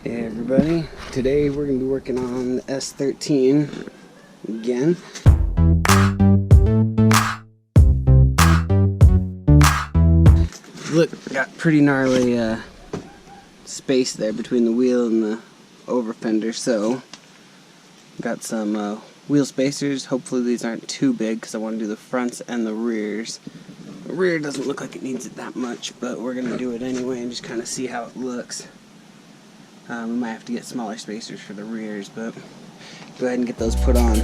Hey everybody, today we're going to be working on the S13 again. Look, got pretty gnarly space there between the wheel and the over fender, so got some wheel spacers. Hopefully these aren't too big because I want to do the fronts and the rears. The rear doesn't look like it needs it that much, but we're going to do it anyway and just kind of see how it looks. We might have to get smaller spacers for the rears, but go ahead and get those put on.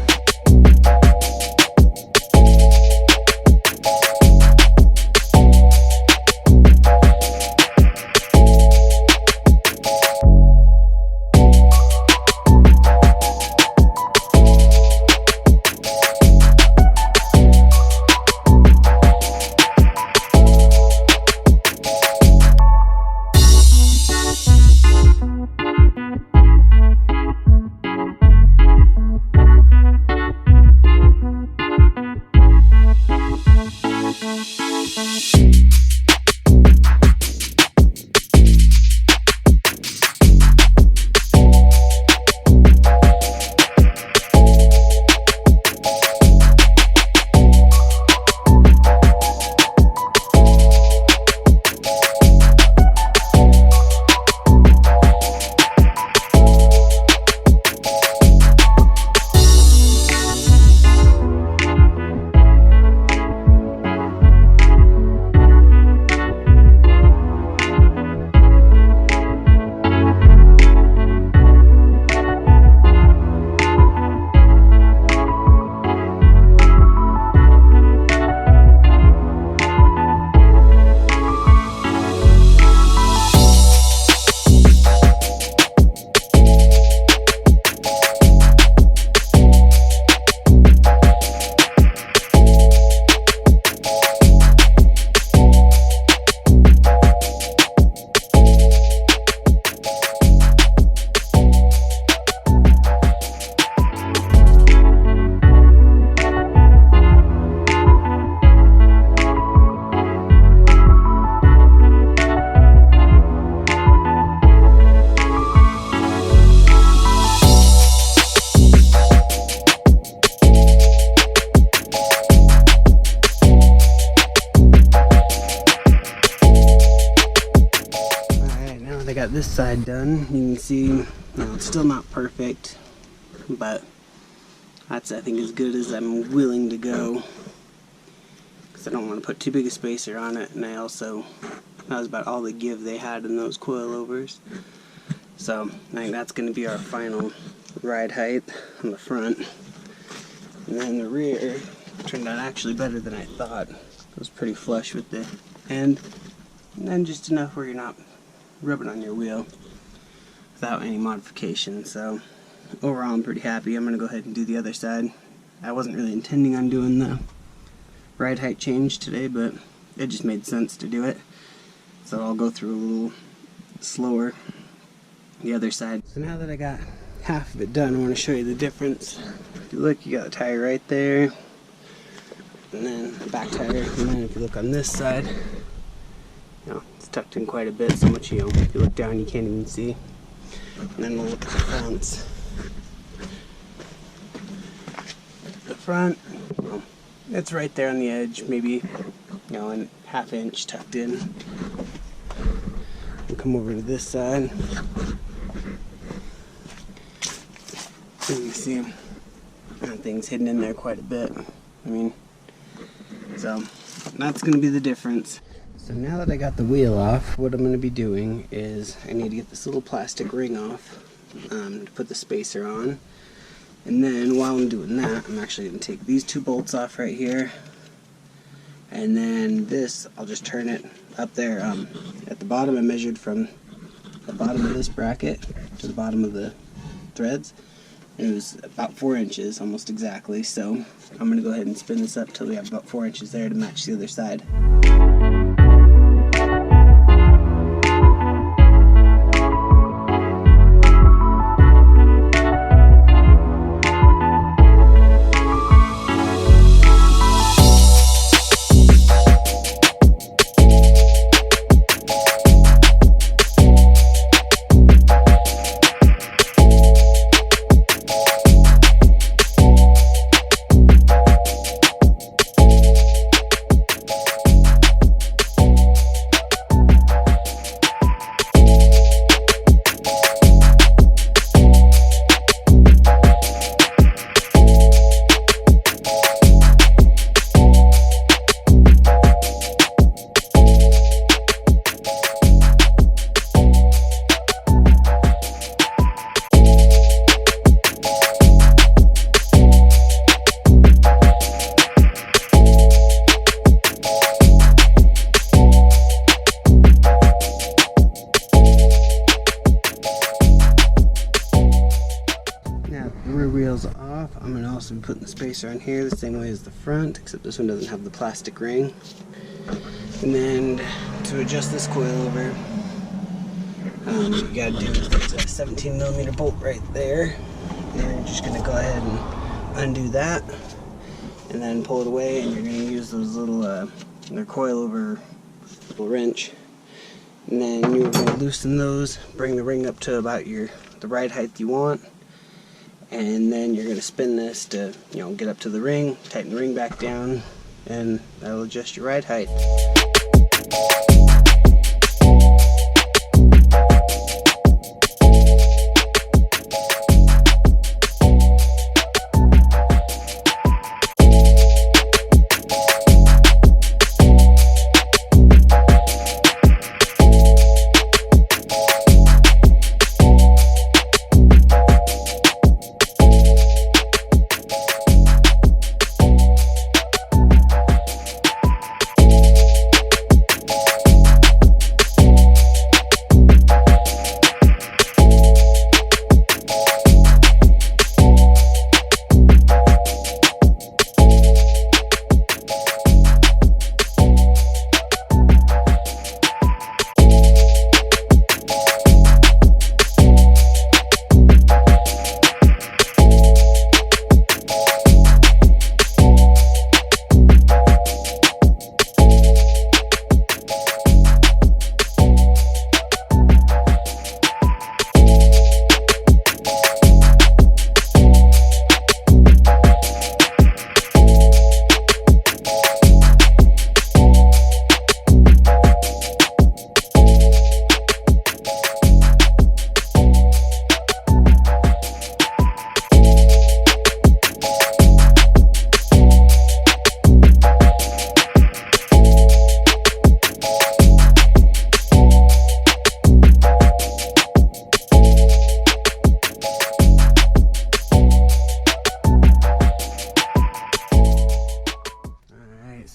I got this side done. You can see, it's still not perfect, but that's, I think, as good as I'm willing to go, because I don't want to put too big a spacer on it, and that was about all the give they had in those coilovers. So I think that's going to be our final ride height on the front. And then the rear turned out actually better than I thought. It was pretty flush with the end, and then just enough where you're not rubbing on your wheel without any modification. So overall I'm pretty happy. I'm going to go ahead and do the other side. I wasn't really intending on doing the ride height change today, but it just made sense to do it. So I'll go through a little slower the other side. So now that I got half of it done, I want to show you the difference. If you look, you got the tire right there, and then the back tire, and then if you look on this side, it's tucked in quite a bit, so much, if you look down you can't even see. And then we'll look at the fronts. The front, well, it's right there on the edge, maybe, a ½ inch tucked in. We'll come over to this side. So you can see that thing's hidden in there quite a bit. So that's going to be the difference. So now that I got the wheel off, what I'm going to be doing is I need to get this little plastic ring off to put the spacer on. And then while I'm doing that, I'm actually going to take these two bolts off right here. And then this, I'll just turn it up there. At the bottom, I measured from the bottom of this bracket to the bottom of the threads. And it was about 4 inches, almost exactly. So I'm going to go ahead and spin this up till we have about 4 inches there to match the other side. the rear wheel's off. I'm going to also be putting the spacer on here the same way as the front, except this one doesn't have the plastic ring. And then to adjust this coilover, you got to do there's a 17mm bolt right there. And you're just going to go ahead and undo that, and then pull it away, and you're going to use those little they're coilover little wrench. And then you're going to loosen those, bring the ring up to about the ride height you want, and then you're going to spin this to get up to the ring, tighten the ring back down, and that'll adjust your ride height.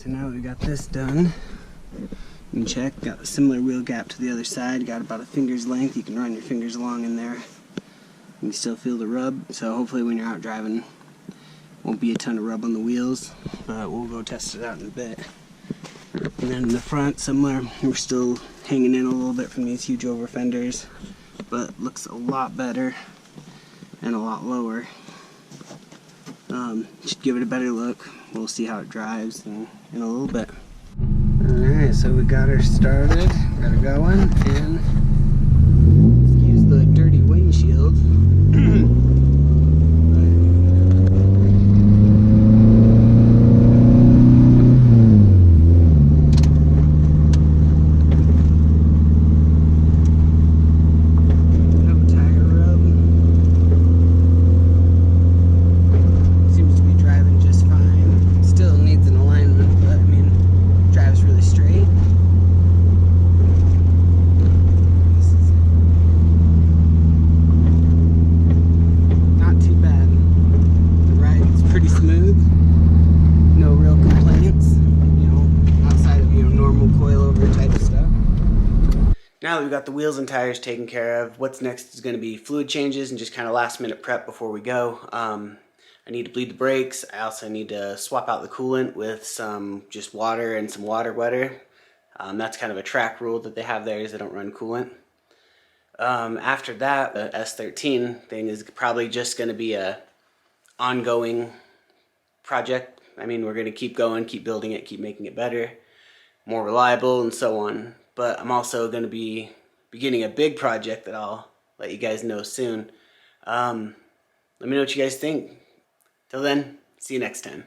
So now that we got this done, you can check, got a similar wheel gap to the other side, got about a finger's length. You can run your fingers along in there. You can still feel the rub, so hopefully when you're out driving, won't be a ton of rub on the wheels, but we'll go test it out in a bit. And then in the front, similar, we're still hanging in a little bit from these huge over fenders, but looks a lot better and a lot lower. Should give it a better look. We'll see how it drives in a little bit. Alright, so we got her started, got her going, and let's use the dirty windshield. Now that we've got the wheels and tires taken care of, what's next is going to be fluid changes and just kind of last minute prep before we go. I need to bleed the brakes. I also need to swap out the coolant with some just water and some water wetter. That's kind of a track rule that they have there, is they don't run coolant. After that, the S13 thing is probably just going to be a ongoing project. I mean, we're going to keep going, keep building it, keep making it better, more reliable, and so on. But I'm also going to be beginning a big project that I'll let you guys know soon. Let me know what you guys think. Till then, see you next time.